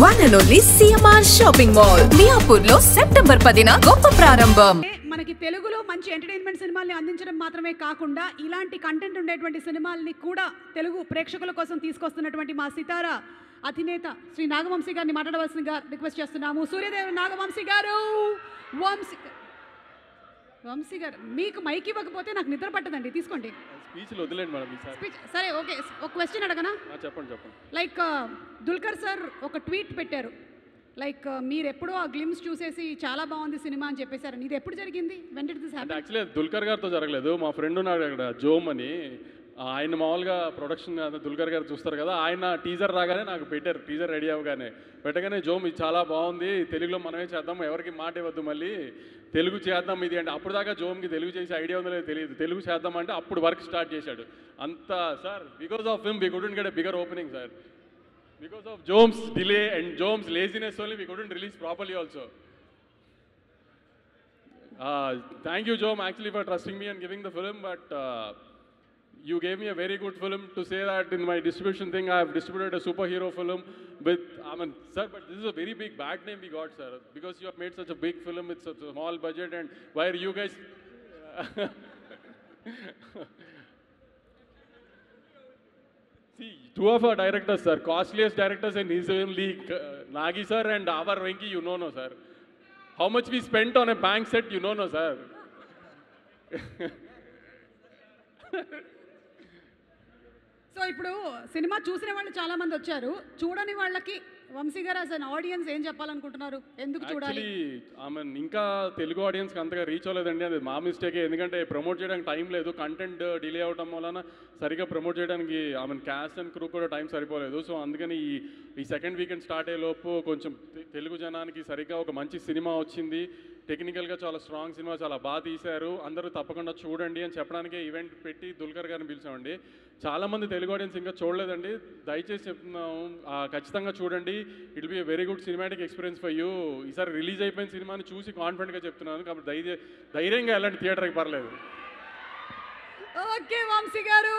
One and only CMR shopping mall Miyapur లో September 10న గొప్ప ప్రారంభం. మనకి తెలుగులో మంచి ఎంటర్టైన్మెంట్ సినిమాల్ని అందించడం మాత్రమే కాకుండా ఇలాంటి కంటెంట్ ఉండేటువంటి సినిమాల్ని కూడా తెలుగు ప్రేక్షకుల కోసం తీసుకొస్తున్నటువంటి మా సితారా అధినేత శ్రీ నాగవంశీ గారిని మాట్లాడవలసిందిగా రిక్వెస్ట్ చేస్తున్నాము. సూర్యదేవ్ నాగవంశీ గారు, వంశీ గారు, మీకు మైక్ ఇవ్వకపోతే నాకు నిద్ర పట్టదండి, తీసుకోండి. స్పీచ్ సరే, ఓకే. ఒక క్వశ్చన్ అడగనా? చెప్పండి. లైక్ దుల్కర్ సార్ ఒక ట్వీట్ పెట్టారు, లైక్ మీరు ఎప్పుడో ఆ గ్లిమ్స్ చూసేసి చాలా బాగుంది సినిమా అని చెప్పేశారు. ఇది ఎప్పుడు జరిగింది? When did this happen? Actually Dulquer గారితో జరగలేదు. మా ఫ్రెండ్ ఉన్నాడు అక్కడ, జోమ్ అని. ఆయన మామూలుగా ప్రొడక్షన్ దుల్కర్ గారు చూస్తారు కదా, ఆయన టీజర్ రాగానే నాకు పెట్టారు. టీజర్ రెడీ అవ్వగానే పెట్టగానే, జోమ్ ఇది చాలా బాగుంది, తెలుగులో మనమే చేద్దాం, ఎవరికి మాట ఇవ్వద్దు, మళ్ళీ తెలుగు చేద్దాం ఇది అంటే. అప్పుడు దాకా జోమ్కి తెలుగు చేసే ఐడియా ఉందో లేదో తెలియదు. తెలుగు చేద్దాం అంటే అప్పుడు వర్క్ స్టార్ట్ చేశాడు. అంతా sir, because of him we couldn't get a bigger opening sir. Because of Jome's delay and Jome's laziness only, we couldn't release properly also. Thank you, Jome, actually for trusting me and giving the film, but you gave me a very good film to say that in my distribution thing, I have distributed a superhero film with, sir, but this is a very big bad name we got, sir, because you have made such a big film with such a small budget, and why are you guys... See, two of our directors, sir, costliest directors in his own league, Nagi sir and our Venki, you know, no, sir. How much we spent on a bank set, you know, no, sir. So ఇప్పుడు cinema చూసిన వాళ్ళు చాలా మంది వచ్చారు, చూడని వాళ్ళకి వంశీ గారు as an audience ఏం చెప్పాలనుకుంటున్నారు? ఎందుకు చూడాలి? ఇంకా తెలుగు ఆడియన్స్కి అంతగా రీచ్ అవ్వలేదండి, అది మా మిస్టేకే. ఎందుకంటే ప్రమోట్ చేయడానికి టైం లేదు, కంటెంట్ డిలే అవడం వలన సరిగ్గా ప్రమోట్ చేయడానికి క్యాస్ట్ అండ్ క్రూ కూడా టైం సరిపోలేదు. సో అందుకని ఈ సెకండ్ వీకెండ్ స్టార్ట్ అయ్యే లోపు కొంచెం తెలుగు జనానికి సరిగ్గా ఒక మంచి సినిమా వచ్చింది, టెక్నికల్గా చాలా స్ట్రాంగ్ సినిమా, చాలా బాగా తీశారు, అందరూ తప్పకుండా చూడండి అని చెప్పడానికే ఈవెంట్ పెట్టి దుల్కర్ గారిని పిలిచామండి. చాలామంది తెలుగు ఆడియన్స్ ఇంకా చూడలేదండి, దయచేసి చెప్తున్నాము, ఖచ్చితంగా చూడండి. It will be a very good cinematic experience for you. ఈసారి రిలీజ్ అయిపోయిన సినిమాని చూసి కాన్ఫిడెంట్గా చెప్తున్నాను, కాబట్టి ధైర్యంగా ఎలాంటి థియేటర్కి పర్లేదు. ఓకే వంశీ గారు.